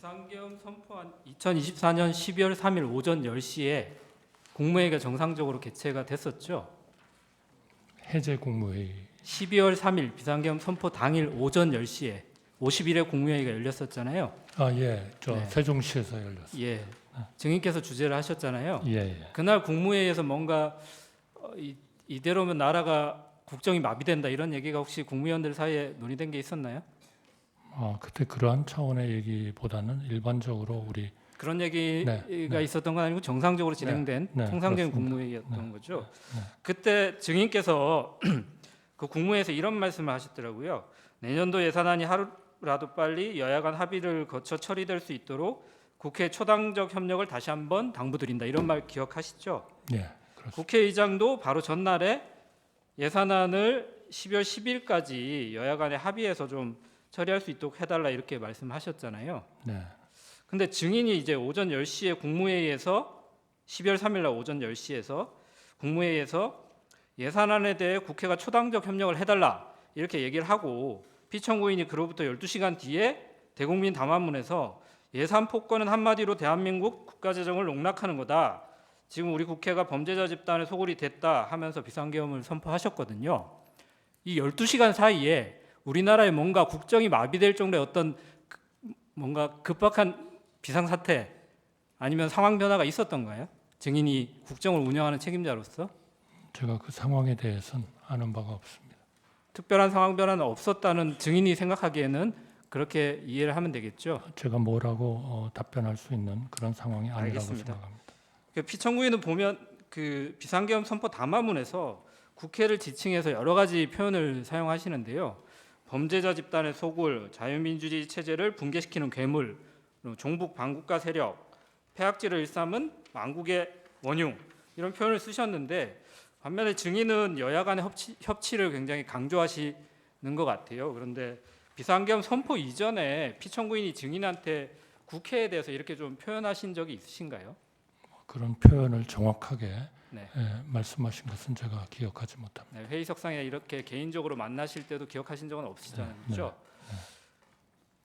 비상계엄 선포한 2024년 12월 3일 오전 10시에 국무회의가 정상적으로 개최가 됐었죠. 해제 국무회의 12월 3일 비상계엄 선포 당일 오전 10시에 51회 국무회의가 열렸었잖아요. 네. 세종시에서 열렸어요. 예. 증인께서 주재를 하셨잖아요. 예. 그날 국무회의에서 뭔가 이대로면 나라가 국정이 마비된다 이런 얘기가 혹시 국무위원들 사이에 논의된 게 있었나요? 그때 그러한 차원의 얘기보다는 일반적으로 우리 그런 얘기가 네. 있었던 건 아니고 정상적으로 진행된 통상적인 그렇습니다. 국무회의였던 거죠. 네. 그때 증인께서 그 국무회에서 이런 말씀을 하셨더라고요. 내년도 예산안이 하루라도 빨리 여야 간 합의를 거쳐 처리될 수 있도록 국회 초당적 협력을 다시 한번 당부드린다. 이런 말 기억하시죠? 네, 그렇습니다. 국회의장도 바로 전날에 예산안을 12월 10일까지 여야 간에 합의해서 좀 처리할 수 있도록 해달라 이렇게 말씀하셨잖아요. 네. 근데 증인이 이제 오전 10시에 국무회의에서 12월 3일 날 오전 10시에서 국무회의에서 예산안에 대해 국회가 초당적 협력을 해달라 이렇게 얘기를 하고 피청구인이 그로부터 12시간 뒤에 대국민 담화문에서 예산 폭거는 한마디로 대한민국 국가재정을 농락하는 거다. 지금 우리 국회가 범죄자 집단의 소굴이 됐다 하면서 비상계엄을 선포하셨거든요. 이 12시간 사이에 우리나라에 뭔가 국정이 마비될 정도의 어떤 뭔가 급박한 비상사태 아니면 상황 변화가 있었던가요? 증인이 국정을 운영하는 책임자로서 제가 그 상황에 대해서는 아는 바가 없습니다. 특별한 상황 변화는 없었다는 증인이 생각하기에는 그렇게 이해를 하면 되겠죠. 제가 뭐라고 답변할 수 있는 그런 상황이 아니라고 알겠습니다. 생각합니다. 피청구인은 보면 그 비상계엄 선포 담화문에서 국회를 지칭해서 여러 가지 표현을 사용하시는데요. 범죄자 집단의 소굴, 자유민주주의 체제를 붕괴시키는 괴물, 종북 반국가 세력, 폐악질을 일삼은 망국의 원흉 이런 표현을 쓰셨는데 반면에 증인은 여야 간의 협치를 굉장히 강조하시는 것 같아요. 그런데 비상계엄 선포 이전에 피청구인이 증인한테 국회에 대해서 이렇게 좀 표현하신 적이 있으신가요? 그런 표현을 정확하게 네. 말씀하신 것은 제가 기억하지 못합니다. 네, 회의석상에 이렇게 개인적으로 만나실 때도 기억하신 적은 없으시잖아요. 그렇죠?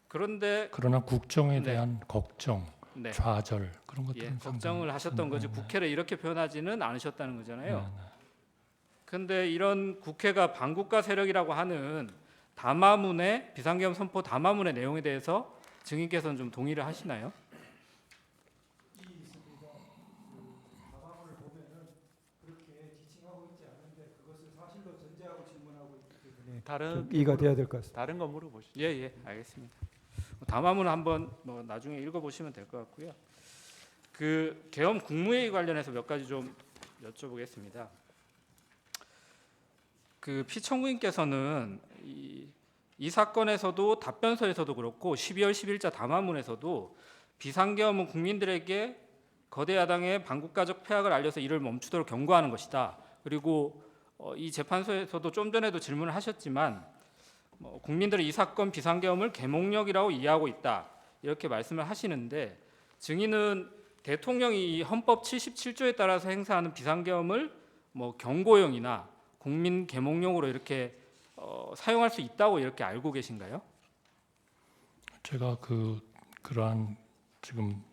그런데 그러나 국정에 네. 대한 걱정, 네. 좌절 그런 것들은 걱정을 하셨던 거지 국회를 이렇게 표현하지는 않으셨다는 거잖아요. 그런데 이런 국회가 반국가 세력이라고 하는 담화문의 비상계엄 선포 담화문의 내용에 대해서 증인께서는 좀 동의를 하시나요? 다른 이해가 돼야 될 것 같습니다. 다른 거 물어보시죠. 예, 알겠습니다. 담화문을 한번 나중에 읽어보시면 될 것 같고요. 그 계엄 국무회의 관련해서 몇 가지 좀 여쭤보겠습니다. 그 피청구인께서는 이 사건에서도 답변서에서도 그렇고 12월 10일자 담화문에서도 비상계엄은 국민들에게 거대 야당의 반국가적 폐악을 알려서 이를 멈추도록 경고하는 것이다. 그리고 이 재판소에서도 좀 전에도 질문을 하셨지만 국민들은 이 사건 비상계엄을 계몽령이라고 이해하고 있다. 이렇게 말씀을 하시는데 증인은 대통령이 이 헌법 77조에 따라서 행사하는 비상계엄을 경고용이나 국민 계몽령으로 이렇게 사용할 수 있다고 이렇게 알고 계신가요? 제가 그러한 지금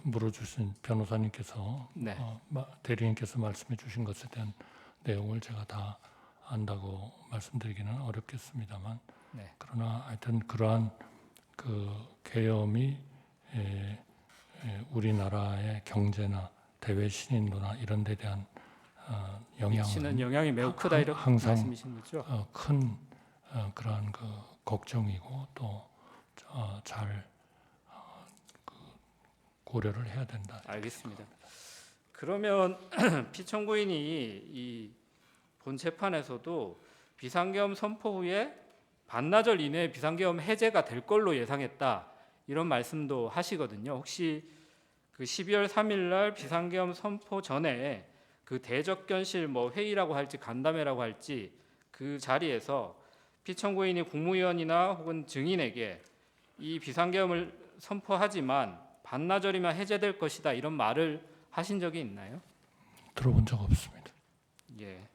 물어주신 변호사님께서 네. 대리인께서 말씀해 주신 것에 대한 내용을 제가 다 안다고 말씀드리기는 어렵겠습니다만 네. 그러나 하여튼 그러한 그 계엄이 우리나라의 경제나 대외 신인도나 이런 데 대한 미치는 영향이 매우 크다 이렇게 항상 말씀이신 거죠? 큰 그러한 그 걱정이고 또 잘 고려를 해야 된다. 알겠습니다. 그러면 피청구인이 이 본 재판에서도 비상계엄 선포 후에 반나절 이내에 비상계엄 해제가 될 걸로 예상했다 이런 말씀도 하시거든요. 혹시 그 12월 3일 날 비상계엄 선포 전에 그 대적견실 회의라고 할지 간담회라고 할지 그 자리에서 피청구인이 국무위원이나 혹은 증인에게 이 비상계엄을 선포하지만 반나절이면 해제될 것이다 이런 말을 하신 적이 있나요? 들어본 적 없습니다. 예.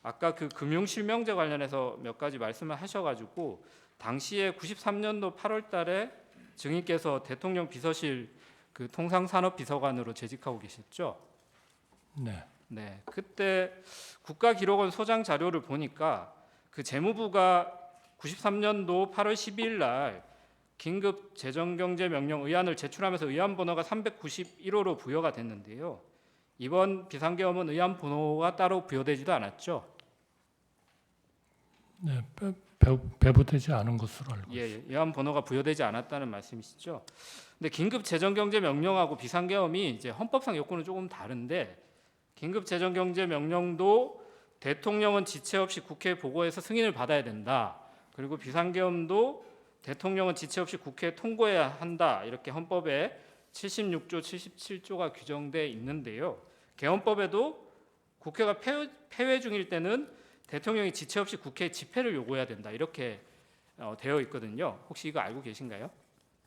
아까 그 금융실명제 관련해서 몇 가지 말씀을 하셔가지고 당시에 93년도 8월달에 증인께서 대통령 비서실 그 통상산업비서관으로 재직하고 계셨죠? 네. 네, 그때 국가기록원 소장 자료를 보니까 그 재무부가 93년도 8월 12일 날 긴급 재정경제명령 의안을 제출하면서 의안 번호가 391호로 부여가 됐는데요. 이번 비상계엄은 의안 번호가 따로 부여되지도 않았죠. 네, 배부되지 않은 것으로 알고 있습니다. 예, 의안 번호가 부여되지 않았다는 말씀이시죠. 근데 긴급 재정경제명령하고 비상계엄이 이제 헌법상 요건은 조금 다른데 긴급 재정경제명령도 대통령은 지체 없이 국회에 보고해서 승인을 받아야 된다. 그리고 비상계엄도 대통령은 지체 없이 국회에 통고해야 한다. 이렇게 헌법에 76조, 77조가 규정돼 있는데요. 개헌법에도 국회가 폐회 중일 때는 대통령이 지체 없이 국회에 집회를 요구해야 된다. 이렇게 되어 있거든요. 혹시 이거 알고 계신가요?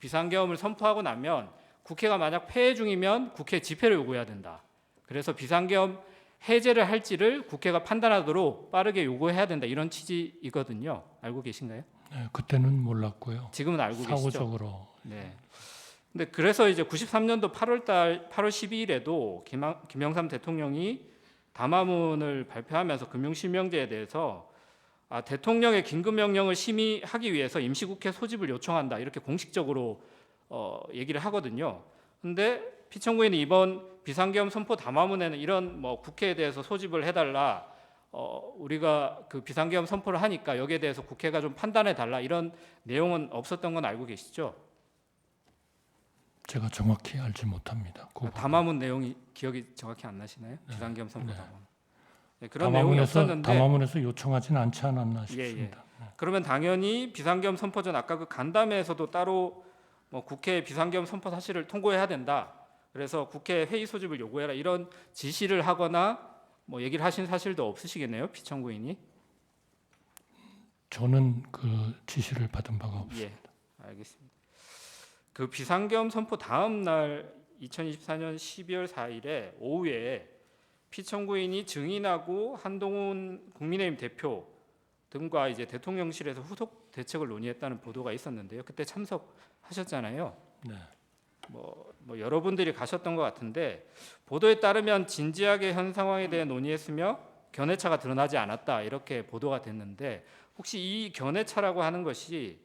비상계엄을 선포하고 나면 국회가 만약 폐회 중이면 국회 집회를 요구해야 된다. 그래서 비상계엄 해제를 할지를 국회가 판단하도록 빠르게 요구해야 된다. 이런 취지이거든요. 알고 계신가요? 네, 그때는 몰랐고요. 지금은 알고 계시죠? 사후적으로 네. 근데 그래서 이제 93년도 8월 12일에도 김영삼 대통령이 담화문을 발표하면서 금융실명제에 대해서 대통령의 긴급명령을 심의하기 위해서 임시국회 소집을 요청한다. 이렇게 공식적으로 얘기를 하거든요. 근데 피청구인이 이번 비상계엄 선포 담화문에는 이런 뭐 국회에 대해서 소집을 해달라, 우리가 그 비상계엄 선포를 하니까 여기에 대해서 국회가 좀 판단해 달라 이런 내용은 없었던 건 알고 계시죠? 제가 정확히 알지 못합니다. 그 담화문 내용이 기억이 정확히 안 나시나요? 네. 비상계엄 선포 네. 담화문. 네, 그런 내용이 없었는데 담화문에서 요청하진 않지 않았나 예. 싶습니다. 그러면 당연히 비상계엄 선포 전 아까 그 간담회에서도 따로 뭐 국회 비상계엄 선포 사실을 통고해야 된다. 그래서 국회 회의 소집을 요구해라 이런 지시를 하거나 뭐 얘기를 하신 사실도 없으시겠네요, 피청구인이. 저는 그 지시를 받은 바가 없습니다. 예, 알겠습니다. 그 비상계엄 선포 다음 날 2024년 12월 4일에 오후에 피청구인이 증인하고 한동훈 국민의힘 대표 등과 이제 대통령실에서 후속 대책을 논의했다는 보도가 있었는데요. 그때 참석하셨잖아요. 네. 뭐 여러분들이 가셨던 것 같은데 보도에 따르면 진지하게 현 상황에 대해 논의했으며 견해차가 드러나지 않았다 이렇게 보도가 됐는데 혹시 이 견해차라고 하는 것이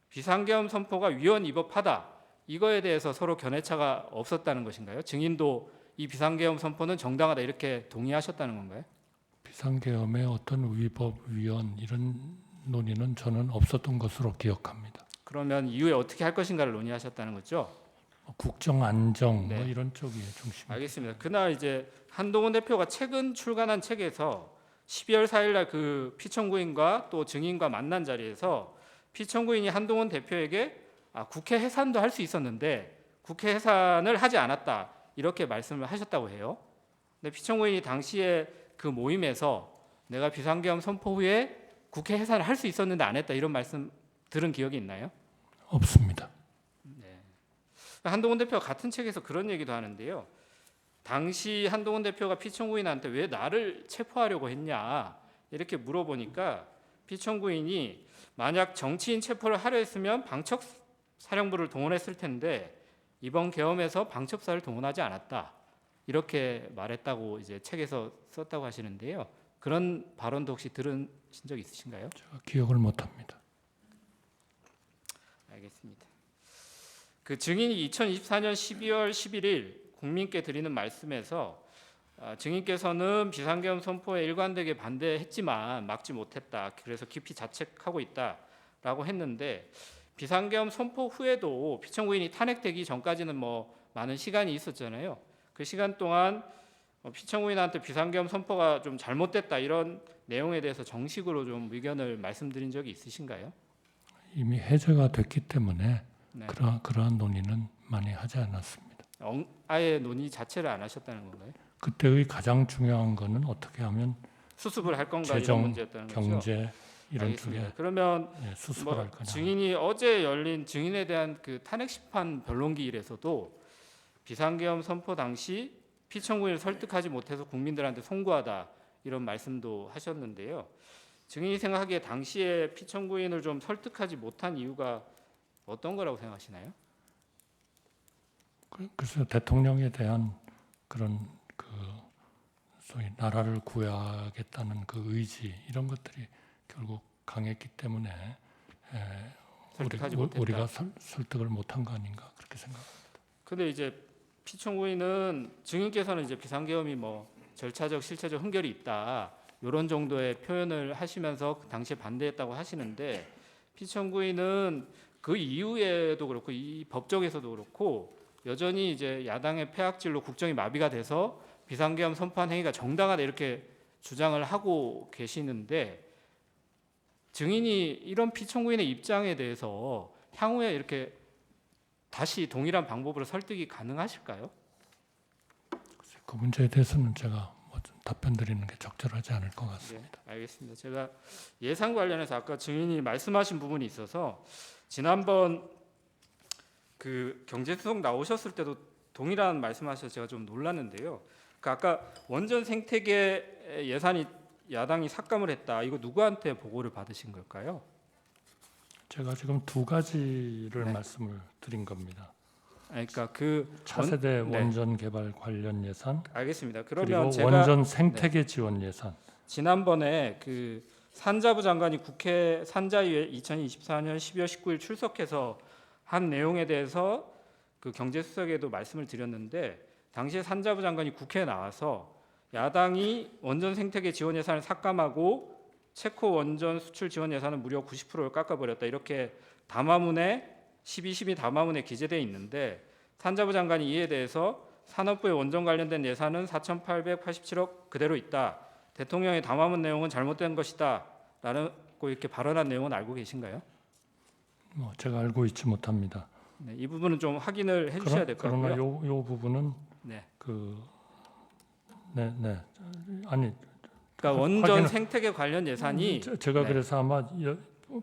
비상계엄 선포가 위헌위법하다 이거에 대해서 서로 견해차가 없었다는 것인가요? 증인도 이 비상계엄 선포는 정당하다 이렇게 동의하셨다는 건가요? 비상계엄의 어떤 위법 위헌 이런 논의는 저는 없었던 것으로 기억합니다. 그러면 이후에 어떻게 할 것인가를 논의하셨다는 거죠? 국정 안정 네. 뭐 이런 쪽이 중심. 알겠습니다. 그날 이제 한동훈 대표가 최근 출간한 책에서 12월 4일 날 그 피청구인과 또 증인과 만난 자리에서 피청구인이 한동훈 대표에게 국회 해산도 할 수 있었는데 국회 해산을 하지 않았다 이렇게 말씀을 하셨다고 해요. 근데 피청구인이 당시에 그 모임에서 내가 비상계엄 선포 후에 국회 해산을 할 수 있었는데 안 했다 이런 말씀 들은 기억이 있나요? 없습니다. 한동훈 대표가 같은 책에서 그런 얘기도 하는데요. 당시 한동훈 대표가 피청구인한테 왜 나를 체포하려고 했냐 이렇게 물어보니까 피청구인이 만약 정치인 체포를 하려 했으면 방첩사령부를 동원했을 텐데 이번 계엄에서 방첩사를 동원하지 않았다 이렇게 말했다고 이제 책에서 썼다고 하시는데요. 그런 발언도 혹시 들으신 적 있으신가요? 제가 기억을 못합니다. 알겠습니다. 그 증인이 2024년 12월 11일 국민께 드리는 말씀에서 증인께서는 비상계엄 선포에 일관되게 반대했지만 막지 못했다. 그래서 깊이 자책하고 있다라고 했는데 비상계엄 선포 후에도 피청구인이 탄핵되기 전까지는 뭐 많은 시간이 있었잖아요. 그 시간 동안 피청구인한테 비상계엄 선포가 좀 잘못됐다 이런 내용에 대해서 정식으로 좀 의견을 말씀드린 적이 있으신가요? 이미 해제가 됐기 때문에 네. 그러한 논의는 많이 하지 않았습니다. 아예 논의 자체를 안 하셨다는 건가요? 그때의 가장 중요한 거는 어떻게 하면 수습을 할 건가 재정, 이런 문제였다는 거죠. 경제 이런 알겠습니다. 쪽에 그러면 수습을 할 거냐. 증인이 어제 열린 증인에 대한 그 탄핵 심판 변론기일에서도 비상계엄 선포 당시 피청구인을 설득하지 못해서 국민들한테 송구하다 이런 말씀도 하셨는데요. 증인이 생각하기에 당시에 피청구인을 좀 설득하지 못한 이유가 어떤 거라고 생각하시나요? 그래서 대통령에 대한 그런 그 소위 나라를 구해야겠다는 그 의지 이런 것들이 결국 강했기 때문에 설득하지 못했다. 우리가 설득을 못한 거 아닌가 그렇게 생각합니다. 근데 이제 피청구인은 증인께서는 이제 비상계엄이 뭐 절차적 실체적 흠결이 있다 이런 정도의 표현을 하시면서 당시에 반대했다고 하시는데 피청구인은 그 이후에도 그렇고 이 법정에서도 그렇고 여전히 이제 야당의 폐악질로 국정이 마비가 돼서 비상계엄 선포한 행위가 정당하다 이렇게 주장을 하고 계시는데 증인이 이런 피청구인의 입장에 대해서 향후에 이렇게 다시 동일한 방법으로 설득이 가능하실까요? 그 문제에 대해서는 제가 뭐좀 답변 드리는 게 적절하지 않을 것 같습니다. 네, 알겠습니다. 제가 예산 관련해서 아까 증인이 말씀하신 부분이 있어서 지난번 그 경제수석 나오셨을 때도 동일한 말씀하셔서 제가 좀 놀랐는데요. 그 아까 원전 생태계 예산이 야당이 삭감을 했다. 이거 누구한테 보고를 받으신 걸까요? 제가 지금 두 가지를 네. 말씀을 드린 겁니다. 그러니까 그 차세대 네. 원전 개발 관련 예산 알겠습니다. 그리고 그러면 제가 원전 생태계 지원 예산 지난번에 그 산자부 장관이 국회 산자위에 2024년 12월 19일 출석해서 한 내용에 대해서 그 경제수석에도 말씀을 드렸는데 당시에 산자부 장관이 국회에 나와서 야당이 원전 생태계 지원 예산을 삭감하고 체코 원전 수출 지원 예산은 무려 90%를 깎아버렸다 이렇게 담화문에 12 담화문에 기재되어 있는데 산자부 장관이 이에 대해서 산업부의 원전 관련된 예산은 4,887억 그대로 있다. 대통령의 담화문 내용은 잘못된 것이다. 라고 이렇게 발언한 내용은 알고 계신가요? 뭐 제가 알고 있지 못합니다. 네, 이 부분은 좀 확인을 해주셔야 될 것 그러나 같고요. 요 부분은 네. 아니 그러니까 원전 확인을- 생태계 관련 예산이 제가 네. 그래서 아마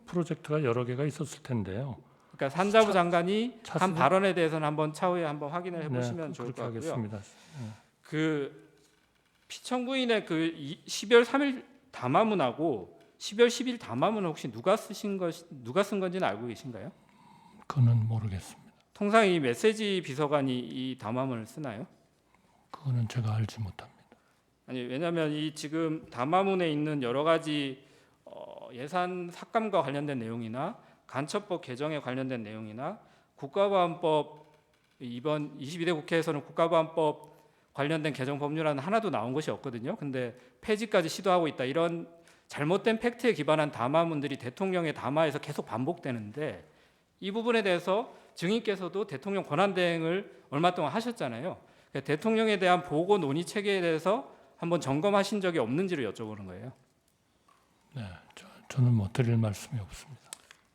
프로젝트가 여러 개가 있었을 텐데요. 그러니까 산자부 장관이 차세대- 한 발언에 대해서는 한번 차후에 한번 확인을 네, 해보시면 좋을 것 그렇게 같고요. 하겠습니다. 그 피청구인의 그 12월 3일 담화문하고 12월 10일 담화문은 혹시 누가 쓴 건지는 알고 계신가요? 그거는 모르겠습니다. 통상 이 메시지 비서관이 이 담화문을 쓰나요? 그거는 제가 알지 못합니다. 아니 왜냐하면 이 지금 담화문에 있는 여러 가지 예산 삭감과 관련된 내용이나 간첩법 개정에 관련된 내용이나 국가보안법 이번 22대 국회에서는 국가보안법 관련된 개정 법률안은 하나도 나온 것이 없거든요. 근데 폐지까지 시도하고 있다. 이런 잘못된 팩트에 기반한 담화문들이 대통령의 담화에서 계속 반복되는데 이 부분에 대해서 증인께서도 대통령 권한대행을 얼마 동안 하셨잖아요. 그러니까 대통령에 대한 보고 논의 체계에 대해서 한번 점검하신 적이 없는지를 여쭤보는 거예요. 네, 저는 뭐 드릴 말씀이 없습니다.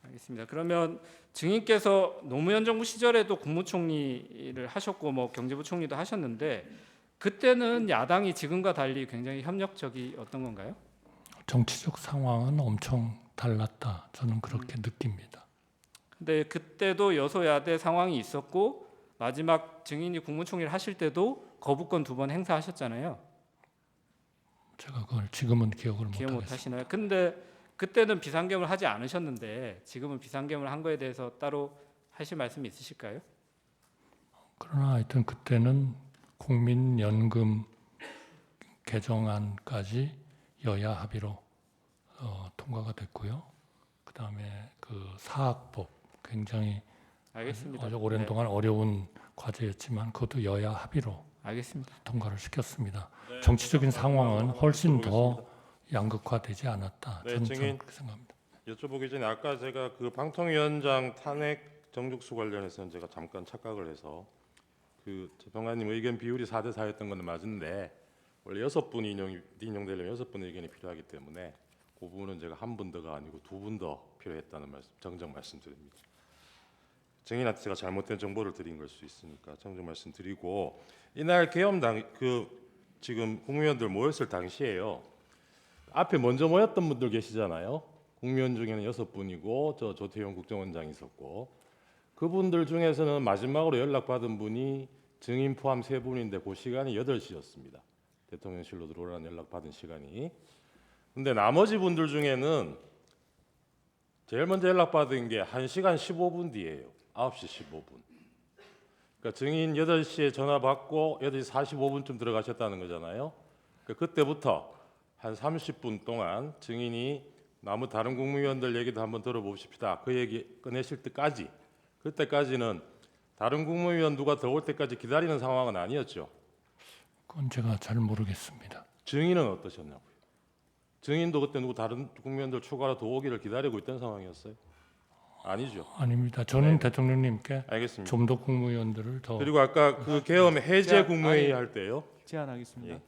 알겠습니다. 그러면 증인께서 노무현 정부 시절에도 국무총리를 하셨고 뭐 경제부 총리도 하셨는데 그때는 야당이 지금과 달리 굉장히 협력적이었던 건가요? 정치적 상황은 엄청 달랐다. 저는 그렇게 느낍니다. 근데 그때도 여소야대 상황이 있었고 마지막 증인이 국무총리를 하실 때도 거부권 2번 행사하셨잖아요. 제가 그걸 지금은 기억을 기억 못 못 하겠습니다. 하시나요? 근데 그때는 비상계엄을 하지 않으셨는데 지금은 비상계엄을 한 거에 대해서 따로 하실 말씀이 있으실까요? 그러나 하여튼 그때는 국민연금 개정안까지 여야 합의로 통과가 됐고요. 그다음에 그 사학법 굉장히 알겠습니다. 아주 오랜 동안 어려운 과제였지만 그것도 여야 합의로 알겠습니다. 통과를 시켰습니다. 정치적인 상황은 훨씬 더 양극화되지 않았다. 네, 저는 증인. 그렇게 생각합니다. 여쭤보기 전에 아까 제가 그 방통위원장 탄핵 정죽수 관련해서는 제가 잠깐 착각을 해서 그 재판관님 의견 비율이 4대 4였던 건 맞는데 원래 6분 인용되려면 6분 의견이 필요하기 때문에 그 부분은 제가 한 분 더가 아니고 2분 더 필요했다는 말씀 정정 말씀드립니다. 증인한테 제가 잘못된 정보를 드린 걸 수 있으니까 정정 말씀드리고 이날 계엄당 지금 국무위원들 모였을 당시에요. 앞에 먼저 모였던 분들 계시잖아요. 국무위원 중에는 6분이고 저 조태용 국정원장이 있었고 그분들 중에서는 마지막으로 연락받은 분이 증인 포함 3분인데 그 시간이 8시였습니다. 대통령실로 들어오라는 연락받은 시간이. 근데 나머지 분들 중에는 제일 먼저 연락받은 게 1시간 15분 뒤에요. 9시 15분. 그러니까 증인 8시에 전화 받고 8시 45분쯤 들어가셨다는 거잖아요. 그러니까 그때부터 한 30분 동안 증인이 남은 다른 국무위원들 얘기도 한번 들어봅시다. 그 얘기 꺼내실 때까지, 그때까지는 다른 국무위원 누가 들어올 때까지 기다리는 상황은 아니었죠. 그건 제가 잘 모르겠습니다. 증인은 어떠셨냐고요? 증인도 그때 누구 다른 국무위원들 추가로 더 오기를 기다리고 있던 상황이었어요? 아니죠. 아닙니다. 저는 네. 대통령님께 알겠습니다. 좀 더 국무위원들을 더 그리고 아까 그 계엄 해제 제가- 국무회의 아니, 할 때요. 제안하겠습니다. 예.